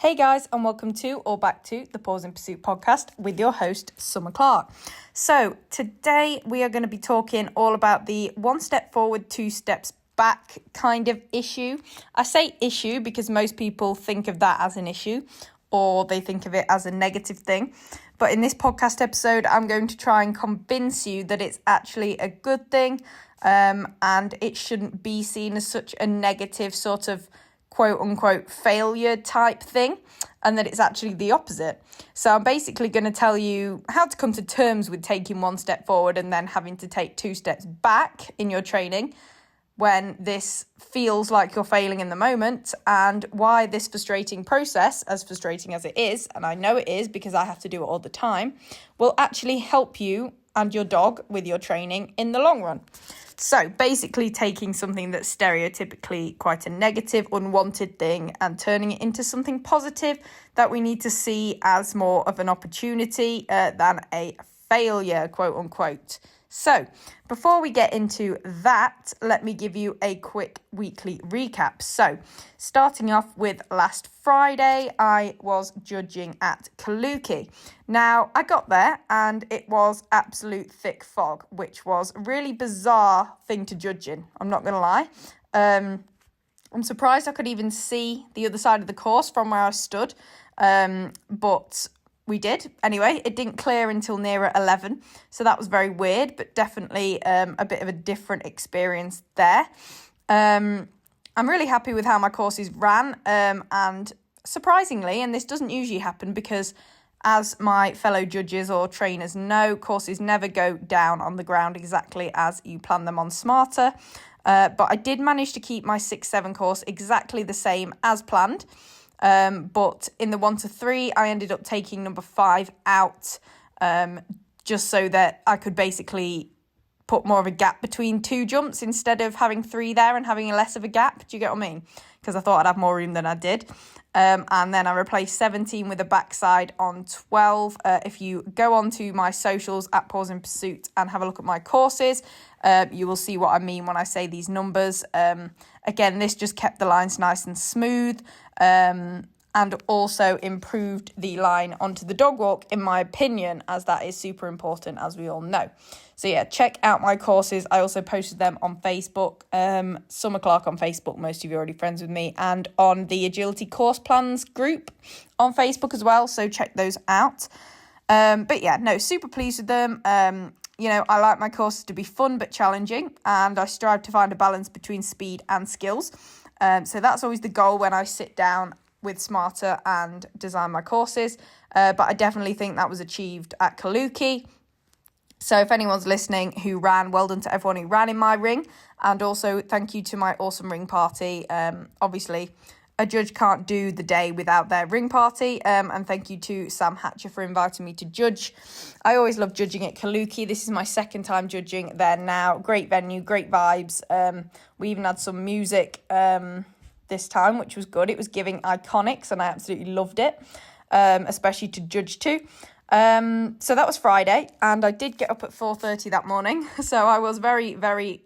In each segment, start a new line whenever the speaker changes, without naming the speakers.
Hey guys, and welcome to or back to the Pause in Pursuit podcast with your host, Summer Clark. So today we are going to be talking all about the 1 step forward, 2 steps back kind of issue. I say issue because most people think of that as an issue or they think of it as a negative thing. But in this podcast episode, I'm going to try and convince you that it's actually a good thing and it shouldn't be seen as such a negative sort of quote unquote failure type thing, and that it's actually the opposite. So I'm basically going to tell you how to come to terms with taking 1 step forward and then having to take 2 steps back in your training when this feels like you're failing in the moment, and why this frustrating process, as frustrating as it is, and I know it is because I have to do it all the time, will actually help you and your dog with your training in the long run. So basically taking something that's stereotypically quite a negative, unwanted thing and turning it into something positive that we need to see as more of an opportunity than a failure, quote unquote. So before we get into that, let me give you a quick weekly recap. So starting off with last Friday, I was judging at Kaluki. Now, I got there and it was absolute thick fog, which was a really bizarre thing to judge in. I'm not going to lie. I'm surprised I could even see the other side of the course from where I stood, but we did. Anyway, it didn't clear until nearer 11, so that was very weird, but definitely a bit of a different experience there. I'm really happy with how my courses ran, and surprisingly, and this doesn't usually happen because as my fellow judges or trainers know, courses never go down on the ground exactly as you plan them on Smarter, but I did manage to keep my 6-7 course exactly the same as planned. But in the 1 to 3, I ended up taking number 5 out, just so that I could basically put more of a gap between 2 jumps instead of having 3 there and having a less of a gap. Do you get what I mean? Because I thought I'd have more room than I did. And then I replaced 17 with a backside on 12. If you go on to my socials at Pause in Pursuit and have a look at my courses, you will see what I mean when I say these numbers. Again, this just kept the lines nice and smooth, and also improved the line onto the dog walk, in my opinion, as that is super important, as we all know. So yeah, check out my courses. I also posted them on Facebook, Summer Clark on Facebook, most of you are already friends with me, and on the Agility Course Plans group on Facebook as well, so check those out. But yeah, no, super pleased with them. I like my courses to be fun but challenging, and I strive to find a balance between speed and skills. So that's always the goal when I sit down with Smarter and design my courses. But I definitely think that was achieved at Kaluki. So if anyone's listening who ran, well done to everyone who ran in my ring. And also thank you to my awesome ring party. Obviously, a judge can't do the day without their ring party. And thank you to Sam Hatcher for inviting me to judge. I always love judging at Kaluki. This is my second time judging there now. Great venue, great vibes. We even had some music this time, which was good. It was giving Iconics and I absolutely loved it, especially to judge to. So that was Friday, and I did get up at 4:30 that morning. So I was very, very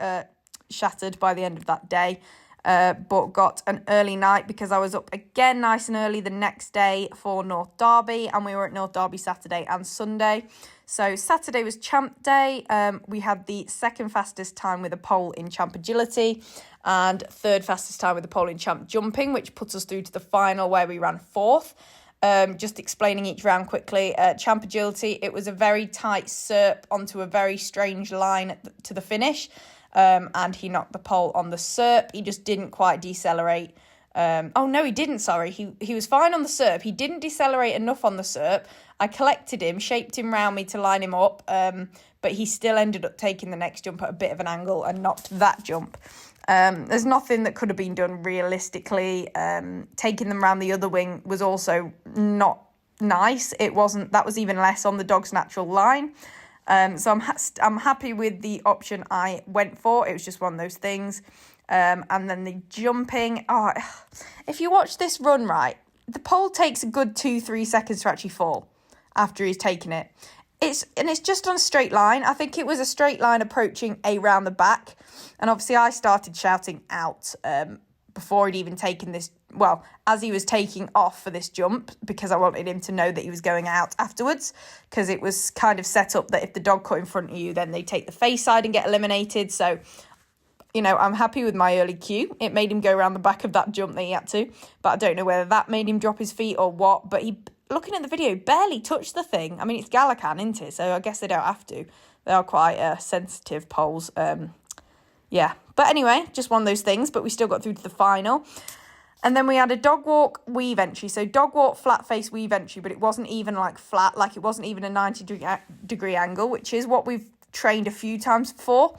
shattered by the end of that day. But got an early night because I was up again nice and early the next day for North Derby, and we were at North Derby Saturday and Sunday. So Saturday was Champ Day. We had the second fastest time with a pole in Champ Agility and third fastest time with a pole in Champ Jumping, which puts us through to the final where we ran 4th. Just explaining each round quickly. Champ Agility, it was a very tight SERP onto a very strange line to the finish. And he knocked the pole on the SERP. He just didn't quite decelerate. No, he didn't, sorry. He was fine on the SERP. He didn't decelerate enough on the SERP. I collected him, shaped him round me to line him up, but he still ended up taking the next jump at a bit of an angle and knocked that jump. There's nothing that could have been done realistically. Taking them round the other wing was also not nice. That was even less on the dog's natural line. So I'm happy with the option I went for. It was just one of those things. And then the jumping. If you watch this run right, the pole takes a good 2-3 seconds to actually fall after he's taken it. It's just on a straight line. I think it was a straight line approaching round the back. And obviously I started shouting out before he'd even taken this as he was taking off for this jump, because I wanted him to know that he was going out afterwards, because it was kind of set up that if the dog cut in front of you, then they take the face side and get eliminated. So, I'm happy with my early cue. It made him go around the back of that jump that he had to, but I don't know whether that made him drop his feet or what. But he, looking at the video, barely touched the thing. I mean, it's Gallican, isn't it? So I guess they don't have to. They are quite sensitive poles. Yeah. But anyway, just one of those things. But we still got through to the final. And then we had a dog walk weave entry. So dog walk, flat face weave entry, but it wasn't even like flat, like it wasn't even a 90-degree angle, which is what we've trained a few times before.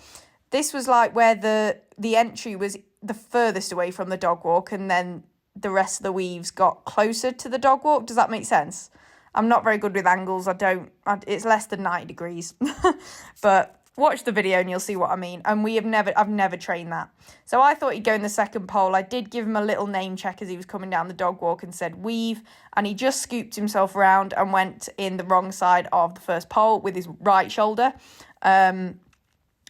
This was like where the entry was the furthest away from the dog walk, and then the rest of the weaves got closer to the dog walk. Does that make sense? I'm not very good with angles. It's less than 90 degrees. But watch the video and you'll see what I mean. And I've never trained that. So I thought he'd go in the second pole. I did give him a little name check as he was coming down the dog walk and said weave. And he just scooped himself around and went in the wrong side of the first pole with his right shoulder.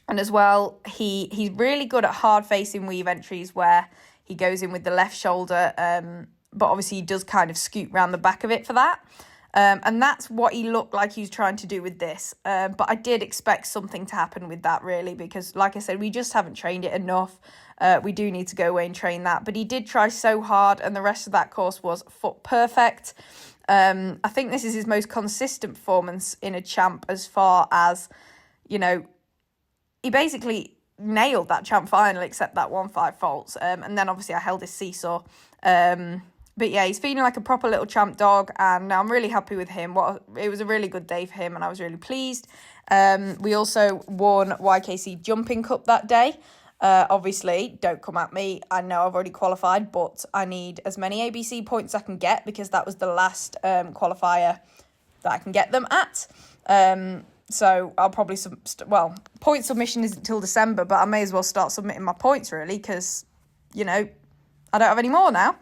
And as well, he's really good at hard-facing weave entries where he goes in with the left shoulder, but obviously he does kind of scoop round the back of it for that. And that's what he looked like he was trying to do with this. But I did expect something to happen with that, really, because, like I said, we just haven't trained it enough. We do need to go away and train that. But he did try so hard, and the rest of that course was foot perfect. I think this is his most consistent performance in a champ as far as, he basically nailed that champ final except that 1-5 faults. And then obviously I held his seesaw. But yeah, he's feeling like a proper little champ dog, and I'm really happy with him. It was a really good day for him, and I was really pleased. We also won YKC Jumping Cup that day. Obviously, don't come at me. I know I've already qualified, but I need as many ABC points I can get, because that was the last qualifier that I can get them at. So I'll probably, point submission isn't until December, but I may as well start submitting my points, really, because, I don't have any more now.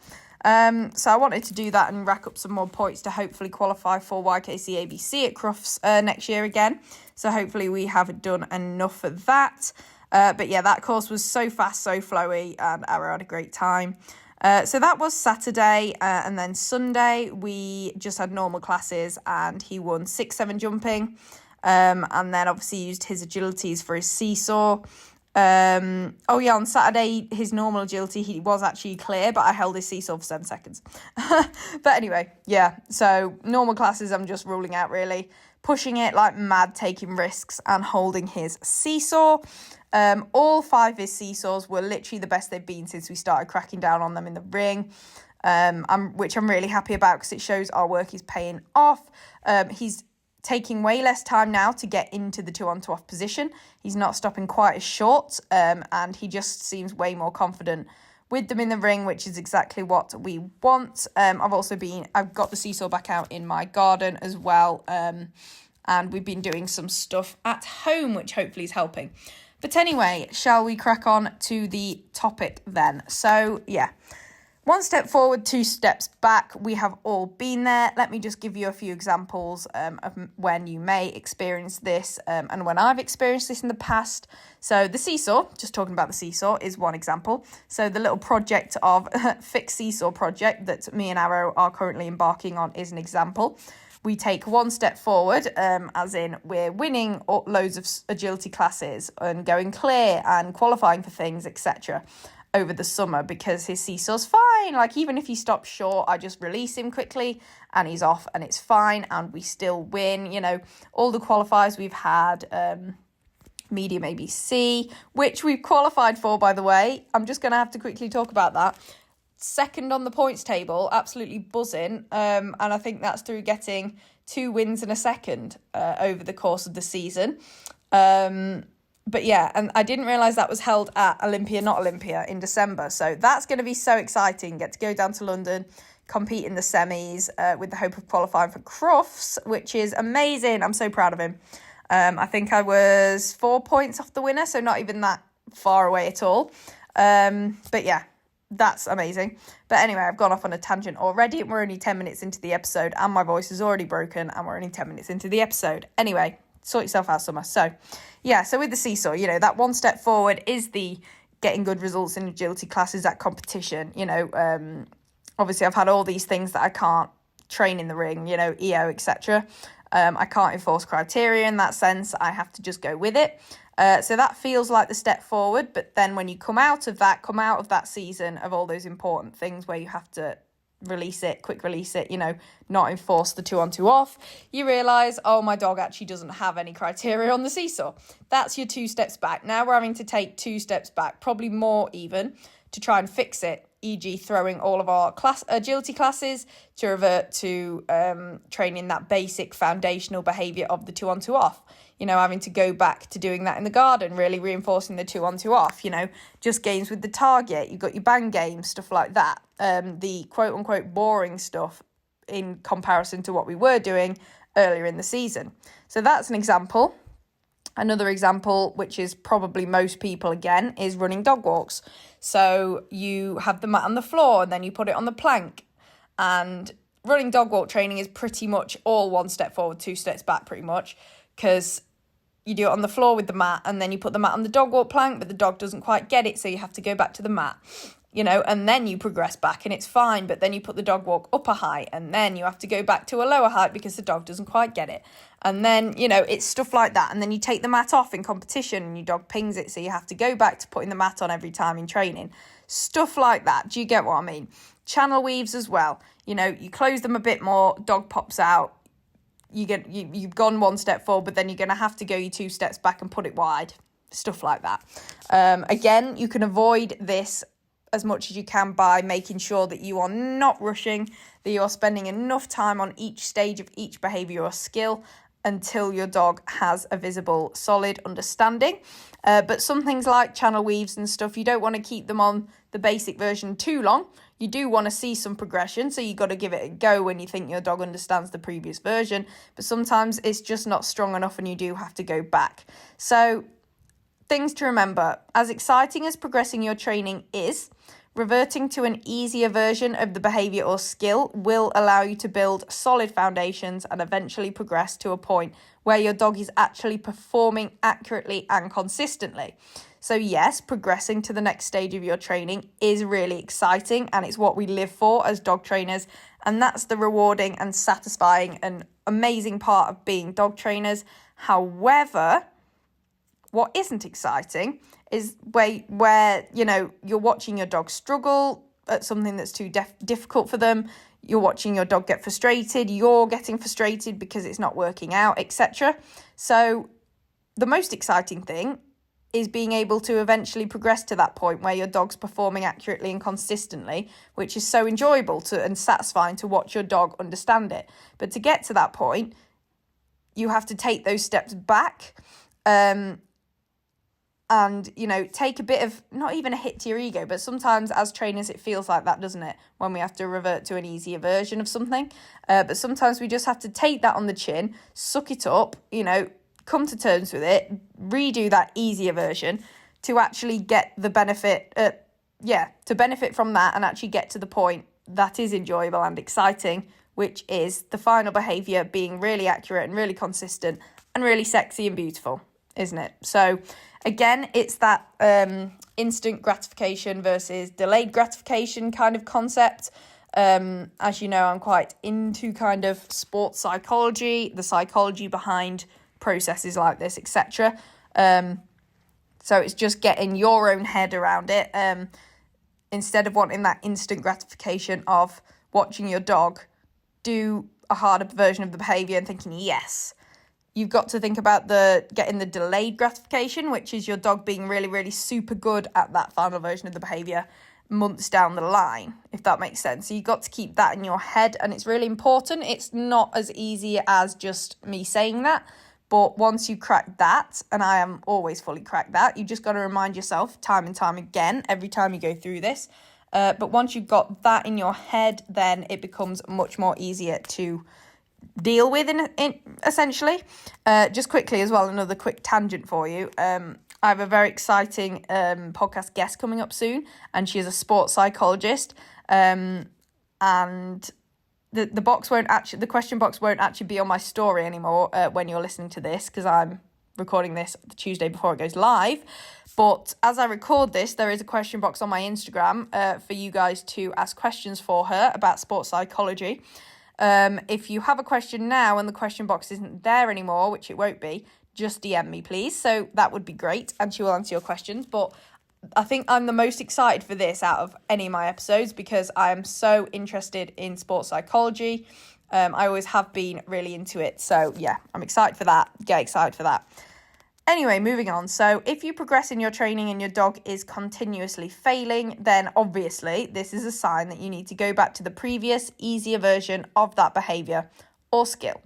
So I wanted to do that and rack up some more points to hopefully qualify for YKC ABC at Crufts next year again. So hopefully we have done enough for that. But yeah, that course was so fast, so flowy, and Arrow had a great time. So that was Saturday, and then Sunday we just had normal classes, and he won 6-7 jumping. And then obviously used his agilities for his seesaw. On Saturday, his normal agility, he was actually clear, but I held his seesaw for 7 seconds. But anyway, yeah, so normal classes I'm just ruling out, really. Pushing it like mad, taking risks, and holding his seesaw. All 5 of his seesaws were literally the best they've been since we started cracking down on them in the ring. Which I'm really happy about, because it shows our work is paying off. He's taking way less time now to get into the 2-on 2-off position. He's not stopping quite as short, and he just seems way more confident with them in the ring, which is exactly what we want. I've got the seesaw back out in my garden as well, and we've been doing some stuff at home, which hopefully is helping. But anyway, shall we crack on to the topic then? So yeah, 1 step forward, 2 steps back. We have all been there. Let me just give you a few examples of when you may experience this, and when I've experienced this in the past. So the seesaw, just talking about the seesaw, is one example. So the little project of fixed seesaw project that me and Arrow are currently embarking on is an example. We take 1 step forward, as in we're winning loads of agility classes and going clear and qualifying for things, etc. over the summer, because his seesaw's fine. Like, even if he stops short, I just release him quickly and he's off and it's fine, and we still win. All the qualifiers we've had, medium ABC, which we've qualified for, by the way. I'm just going to have to quickly talk about that. Second on the points table, absolutely buzzing, and I think that's through getting 2 wins and a second over the course of the season. But yeah, and I didn't realise that was held at Olympia Not Olympia in December. So that's going to be so exciting. Get to go down to London, compete in the semis with the hope of qualifying for Crufts, which is amazing. I'm so proud of him. I think I was 4 points off the winner, so not even that far away at all. But yeah, that's amazing. But anyway, I've gone off on a tangent already, and we're only 10 minutes into the episode, and my voice is already broken, and we're only 10 minutes into the episode. Anyway, sort yourself out, Summer. So yeah, so with the seesaw, that 1 step forward is the getting good results in agility classes at competition. obviously I've had all these things that I can't train in the ring, EO, etc. I can't enforce criteria in that sense. I have to just go with it. So that feels like the step forward. But then when you come out of that season of all those important things where you have to quick release it, not enforce the 2-on-2 off, you realise, oh, my dog actually doesn't have any criteria on the seesaw. That's your 2 steps back. Now we're having to take 2 steps back, probably more even, to try and fix it, e.g. throwing all of our agility classes to revert to training that basic foundational behaviour of the 2-on-2 off. Having to go back to doing that in the garden, really reinforcing the 2-on-2 off, just games with the target. You've got your bang games, stuff like that. The quote-unquote boring stuff in comparison to what we were doing earlier in the season. So that's an example. Another example, which is probably most people again, is running dog walks. So you have the mat on the floor and then you put it on the plank. And running dog walk training is pretty much all 1 step forward, 2 steps back pretty much, because you do it on the floor with the mat and then you put the mat on the dog walk plank, but the dog doesn't quite get it, so you have to go back to the mat. And then you progress back and it's fine, but then you put the dog walk up a height and then you have to go back to a lower height because the dog doesn't quite get it. And then, it's stuff like that. And then you take the mat off in competition and your dog pings it, so you have to go back to putting the mat on every time in training. Stuff like that. Do you get what I mean? Channel weaves as well. You close them a bit more, dog pops out. You've gone 1 step forward, but then you're going to have to go your 2 steps back and put it wide. Stuff like that. Again, you can avoid this as much as you can by making sure that you are not rushing, that you are spending enough time on each stage of each behaviour or skill until your dog has a visible, solid understanding. But some things like channel weaves and stuff, you don't want to keep them on the basic version too long. You do want to see some progression, so you got to give it a go when you think your dog understands the previous version. But sometimes it's just not strong enough and you do have to go back. So things to remember: as exciting as progressing your training is, reverting to an easier version of the behaviour or skill will allow you to build solid foundations and eventually progress to a point where your dog is actually performing accurately and consistently. So yes, progressing to the next stage of your training is really exciting and it's what we live for as dog trainers, and that's the rewarding and satisfying and amazing part of being dog trainers. However, what isn't exciting is where you're watching your dog struggle at something that's too difficult for them. You're watching your dog get frustrated. You're getting frustrated because it's not working out, etc. So the most exciting thing is being able to eventually progress to that point where your dog's performing accurately and consistently, which is so enjoyable and satisfying to watch your dog understand it. But to get to that point, you have to take those steps back, and take a bit of, not even a hit to your ego, but sometimes as trainers it feels like that, doesn't it, when we have to revert to an easier version of something. But sometimes we just have to take that on the chin, suck it up, come to terms with it, redo that easier version to actually get the benefit, to benefit from that and actually get to the point that is enjoyable and exciting, which is the final behaviour being really accurate and really consistent and really sexy and beautiful, isn't it? So again, it's that instant gratification versus delayed gratification kind of concept. As you know, I'm quite into kind of sports psychology, the psychology behind processes like this, etc. So it's just getting your own head around it, instead of wanting that instant gratification of watching your dog do a harder version of the behaviour and thinking, yes. You've got to think about getting the delayed gratification, which is your dog being really, really super good at that final version of the behaviour months down the line, if that makes sense. So you've got to keep that in your head, and it's really important. It's not as easy as just me saying that, but once you crack that, and I am always fully cracked that, you just got to remind yourself time and time again, every time you go through this. But once you've got that in your head, then it becomes much more easier to deal with in essentially. Just quickly as well, another quick tangent for you. I have a very exciting podcast guest coming up soon, and she is a sports psychologist. And the question box won't actually be on my story anymore when you're listening to this, because I'm recording this the Tuesday before it goes live. But as I record this, there is a question box on my Instagram for you guys to ask questions for her about sports psychology. If you have a question now and the question box isn't there anymore, which it won't be, just DM me, please. So that would be great, and she will answer your questions. But I think I'm the most excited for this out of any of my episodes because I am so interested in sports psychology. I always have been really into it. So yeah, I'm excited for that. Get excited for that. Anyway, moving on. So if you progress in your training and your dog is continuously failing, then obviously this is a sign that you need to go back to the previous, easier version of that behaviour or skill.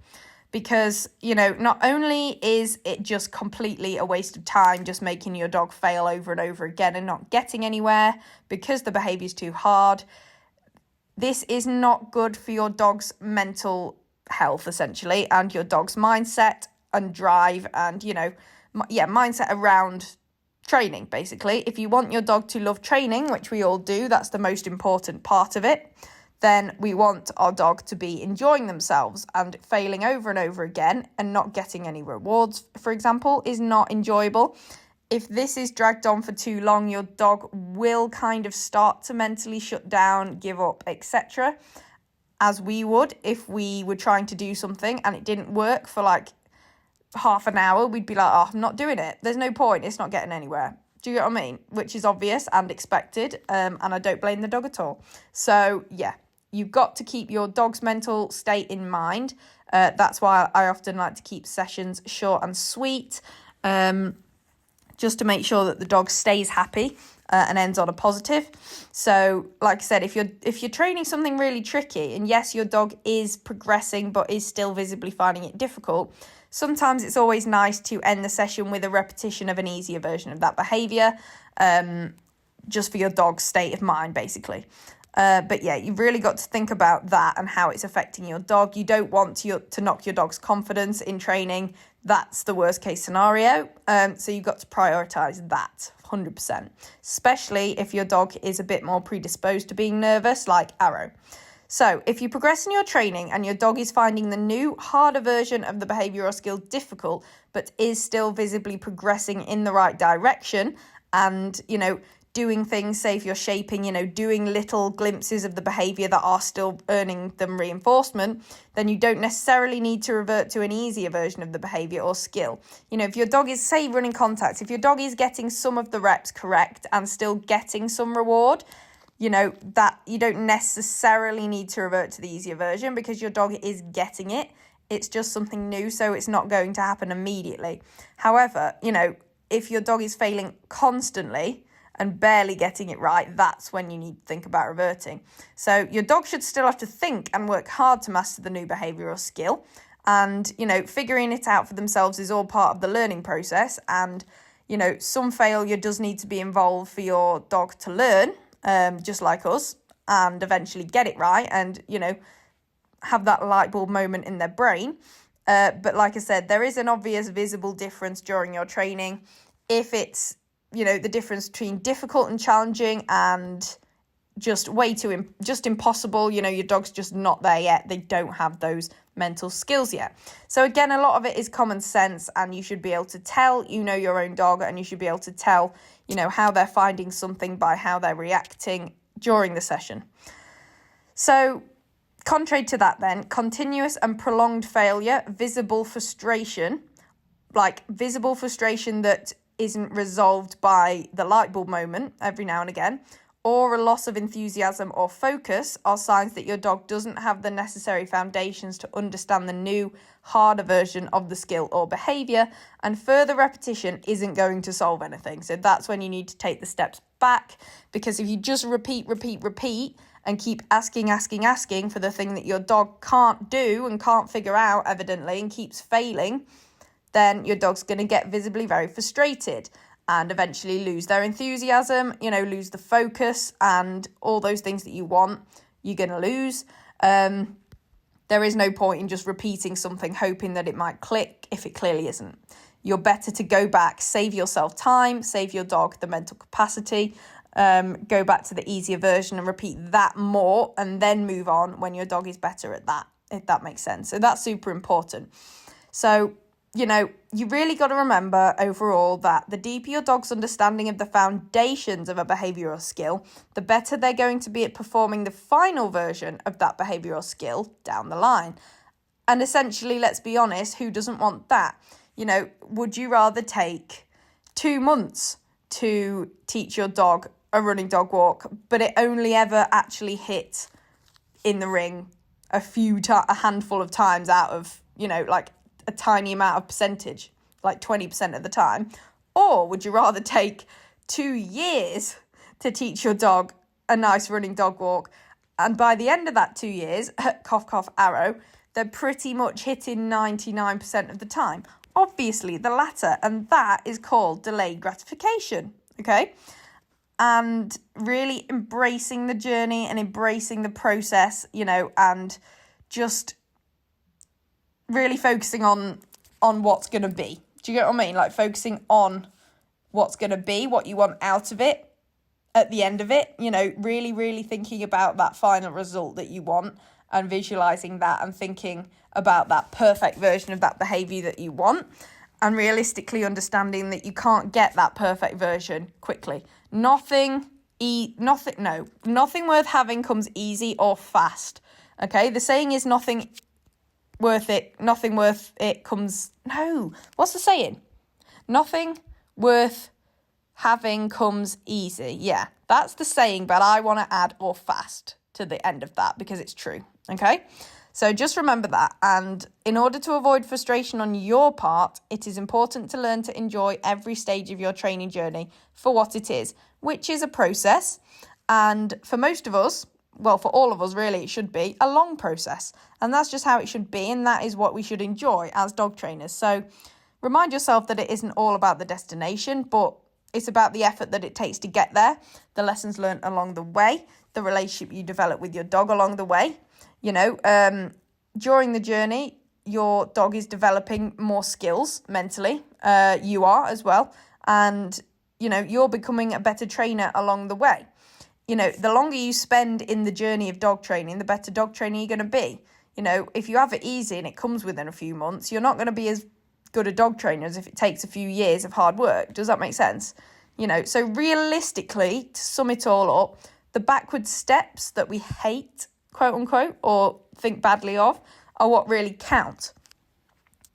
Because, not only is it just completely a waste of time just making your dog fail over and over again and not getting anywhere because the behaviour is too hard, this is not good for your dog's mental health, essentially, and your dog's mindset and drive and, mindset around training, basically. If you want your dog to love training, which we all do, that's the most important part of it, then we want our dog to be enjoying themselves, and failing over and over again and not getting any rewards, for example, is not enjoyable. If this is dragged on for too long, your dog will kind of start to mentally shut down, give up, etc., as we would if we were trying to do something and it didn't work for like half an hour. We'd be like, oh, I'm not doing it. There's no point. It's not getting anywhere. Do you get what I mean? Which is obvious and expected, and I don't blame the dog at all. So, yeah, you've got to keep your dog's mental state in mind. That's why I often like to keep sessions short and sweet, just to make sure that the dog stays happy and ends on a positive. So, like I said, if you're training something really tricky, and yes, your dog is progressing but is still visibly finding it difficult, sometimes it's always nice to end the session with a repetition of an easier version of that behaviour, just for your dog's state of mind, basically. But yeah, you've really got to think about that and how it's affecting your dog. You don't want to knock your dog's confidence in training. That's the worst case scenario. So you've got to prioritise that 100%, especially if your dog is a bit more predisposed to being nervous, like Arrow. So if you progress in your training and your dog is finding the new, harder version of the behaviour or skill difficult, but is still visibly progressing in the right direction and, doing things, say if you're shaping, doing little glimpses of the behaviour that are still earning them reinforcement, then you don't necessarily need to revert to an easier version of the behaviour or skill. If your dog is, say, running contacts, if your dog is getting some of the reps correct and still getting some reward, that you don't necessarily need to revert to the easier version because your dog is getting it. It's just something new, so it's not going to happen immediately. However, if your dog is failing constantly and barely getting it right, that's when you need to think about reverting. So your dog should still have to think and work hard to master the new behaviour or skill. And, figuring it out for themselves is all part of the learning process. And, some failure does need to be involved for your dog to learn, just like us, and eventually get it right and, have that light bulb moment in their brain. But like I said, there is an obvious visible difference during your training. If it's, the difference between difficult and challenging and just just impossible, your dog's just not there yet. They don't have those mental skills yet. So again, a lot of it is common sense, and you should be able to tell, your own dog, and you should be able to tell, how they're finding something by how they're reacting during the session. So contrary to that then, continuous and prolonged failure, visible frustration that isn't resolved by the light bulb moment every now and again, or a loss of enthusiasm or focus are signs that your dog doesn't have the necessary foundations to understand the new, harder version of the skill or behaviour, and further repetition isn't going to solve anything. So that's when you need to take the steps back, because if you just repeat and keep asking for the thing that your dog can't do and can't figure out, evidently, and keeps failing, then your dog's going to get visibly very frustrated and eventually lose their enthusiasm, lose the focus, and all those things that you want, you're going to lose. There is no point in just repeating something, hoping that it might click if it clearly isn't. You're better to go back, save yourself time, save your dog the mental capacity, go back to the easier version and repeat that more, and then move on when your dog is better at that, if that makes sense. So that's super important. So you really got to remember overall that the deeper your dog's understanding of the foundations of a behavioural skill, the better they're going to be at performing the final version of that behavioural skill down the line. And essentially, let's be honest, who doesn't want that? Would you rather take 2 months to teach your dog a running dog walk, but it only ever actually hit in the ring a handful of times out of, like a tiny amount of percentage, like 20% of the time? Or would you rather take 2 years to teach your dog a nice running dog walk, and by the end of that 2 years, cough, cough, arrow, they're pretty much hitting 99% of the time? Obviously, the latter, and that is called delayed gratification, okay? And really embracing the journey and embracing the process, and just really focusing on what's going to be. Do you get what I mean? Like focusing on what's going to be, what you want out of it at the end of it, really, really thinking about that final result that you want and visualizing that and thinking about that perfect version of that behavior that you want, and realistically understanding that you can't get that perfect version quickly. Nothing worth having comes easy or fast. Okay, the saying is nothing worth it comes. No, what's the saying? Nothing worth having comes easy. Yeah, that's the saying, but I want to add or fast to the end of that because it's true. Okay, so just remember that. And in order to avoid frustration on your part, it is important to learn to enjoy every stage of your training journey for what it is, which is a process. And for most of us, well, for all of us really, it should be a long process. And that's just how it should be. And that is what we should enjoy as dog trainers. So remind yourself that it isn't all about the destination, but it's about the effort that it takes to get there, the lessons learned along the way, the relationship you develop with your dog along the way. During the journey, your dog is developing more skills mentally. You are as well. And, you're becoming a better trainer along the way. The longer you spend in the journey of dog training, the better dog trainer you're going to be. If you have it easy and it comes within a few months, you're not going to be as good a dog trainer as if it takes a few years of hard work. Does that make sense? So realistically, to sum it all up, the backward steps that we hate, quote unquote, or think badly of, are what really count.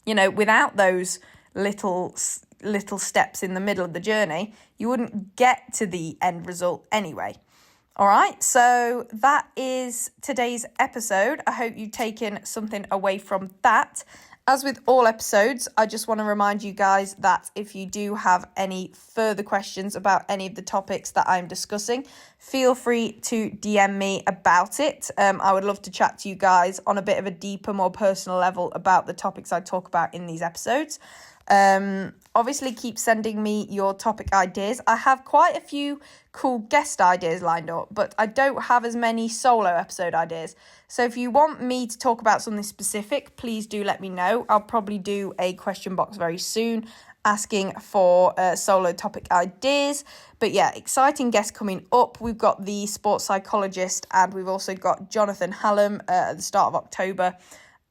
Without those little steps in the middle of the journey, you wouldn't get to the end result anyway. All right, so that is today's episode. I hope you've taken something away from that. As with all episodes, I just want to remind you guys that if you do have any further questions about any of the topics that I'm discussing, feel free to DM me about it. I would love to chat to you guys on a bit of a deeper, more personal level about the topics I talk about in these episodes. Obviously, keep sending me your topic ideas. I have quite a few cool guest ideas lined up, but I don't have as many solo episode ideas. So if you want me to talk about something specific, please do let me know. I'll probably do a question box very soon asking for solo topic ideas. But yeah, exciting guests coming up. We've got the sports psychologist, and we've also got Jonathan Hallam at the start of October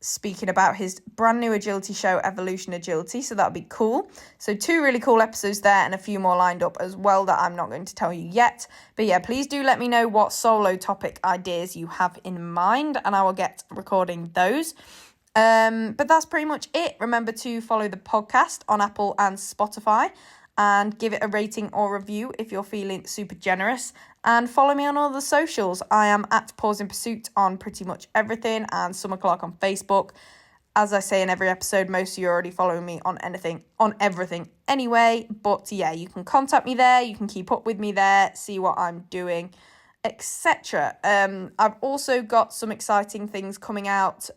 speaking about his brand new agility show, Evolution Agility. So that'll be cool. So 2 really cool episodes there, and a few more lined up as well that I'm not going to tell you yet. But yeah, please do let me know what solo topic ideas you have in mind, and I will get recording those. But that's pretty much it. Remember to follow the podcast on Apple and Spotify, and give it a rating or review if you're feeling super generous. And follow me on all the socials. I am at Paws in Pursuit on pretty much everything, and Summer Clark on Facebook. As I say in every episode, most of you are already following me on everything anyway. But yeah, you can contact me there. You can keep up with me there, see what I'm doing, etc. I've also got some exciting things coming out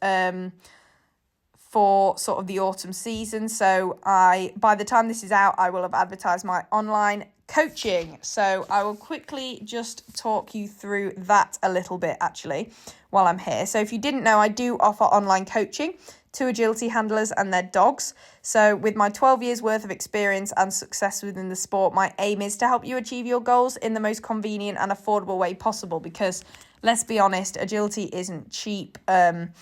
for sort of the autumn season. So by the time this is out, I will have advertised my online coaching. So I will quickly just talk you through that a little bit actually while I'm here. So if you didn't know, I do offer online coaching to agility handlers and their dogs. So with my 12 years worth of experience and success within the sport, my aim is to help you achieve your goals in the most convenient and affordable way possible, because let's be honest, agility isn't cheap. And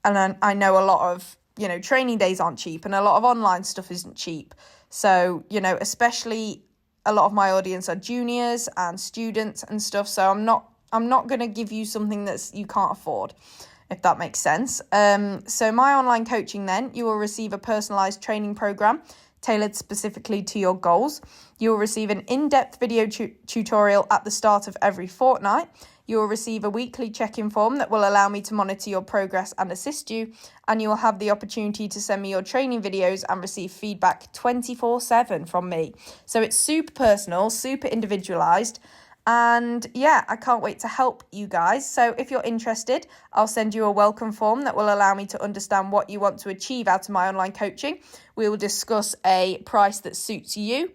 I know a lot of training days aren't cheap, and a lot of online stuff isn't cheap. So, especially a lot of my audience are juniors and students and stuff. So I'm not going to give you something that you can't afford, if that makes sense. So my online coaching, then, you will receive a personalized training program tailored specifically to your goals. You will receive an in-depth video tutorial at the start of every fortnight. You will receive a weekly check-in form that will allow me to monitor your progress and assist you. And you will have the opportunity to send me your training videos and receive feedback 24/7 from me. So it's super personal, super individualized. And yeah, I can't wait to help you guys. So if you're interested, I'll send you a welcome form that will allow me to understand what you want to achieve out of my online coaching. We will discuss a price that suits you.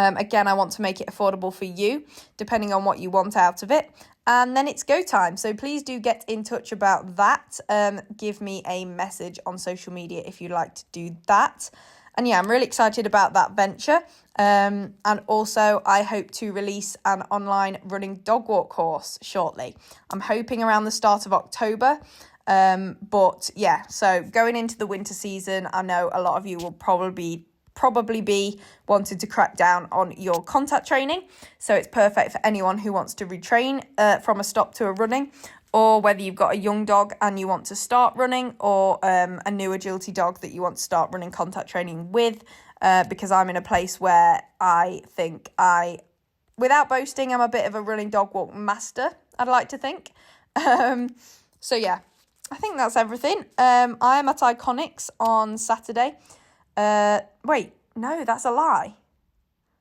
Again, I want to make it affordable for you, depending on what you want out of it. And then it's go time. So please do get in touch about that. Give me a message on social media if you'd like to do that. And yeah, I'm really excited about that venture. And also, I hope to release an online running dog walk course shortly. I'm hoping around the start of October. But yeah, so going into the winter season, I know a lot of you will probably be wanting to crack down on your contact training. So it's perfect for anyone who wants to retrain from a stop to a running, or whether you've got a young dog and you want to start running, or a new agility dog that you want to start running contact training with, because I'm in a place where I think without boasting, I'm a bit of a running dog walk master, I'd like to think. So yeah, I think that's everything. I am at Iconics on Saturday. Wait, no, that's a lie.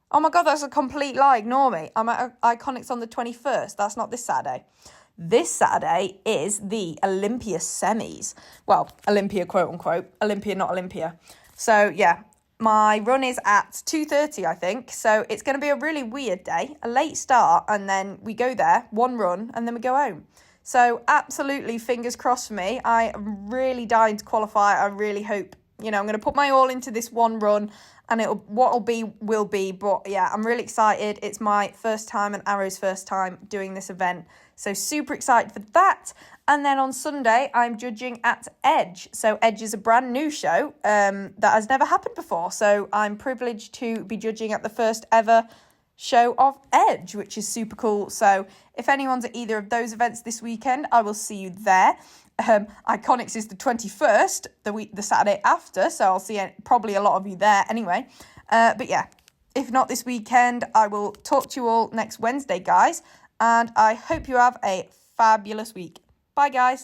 Oh my God, that's a complete lie. Ignore me. I'm at Iconics on the 21st. That's not this Saturday. This Saturday is the Olympia semis. Well, Olympia, quote unquote. Olympia, not Olympia. So yeah, my run is at 2:30, I think. So it's going to be a really weird day, a late start, and then we go there, one run, and then we go home. So absolutely fingers crossed for me. I am really dying to qualify. I really hope, I'm going to put my all into this one run, and what'll be will be. But yeah, I'm really excited. It's my first time and Arrow's first time doing this event. So super excited for that. And then on Sunday, I'm judging at Edge. So Edge is a brand new show that has never happened before. So I'm privileged to be judging at the first ever show of Edge, which is super cool. So if anyone's at either of those events this weekend, I will see you there. Iconics is the 21st, the Saturday after, so I'll see probably a lot of you there anyway. But yeah, if not this weekend, I will talk to you all next Wednesday, guys. And I hope you have a fabulous week. Bye, guys.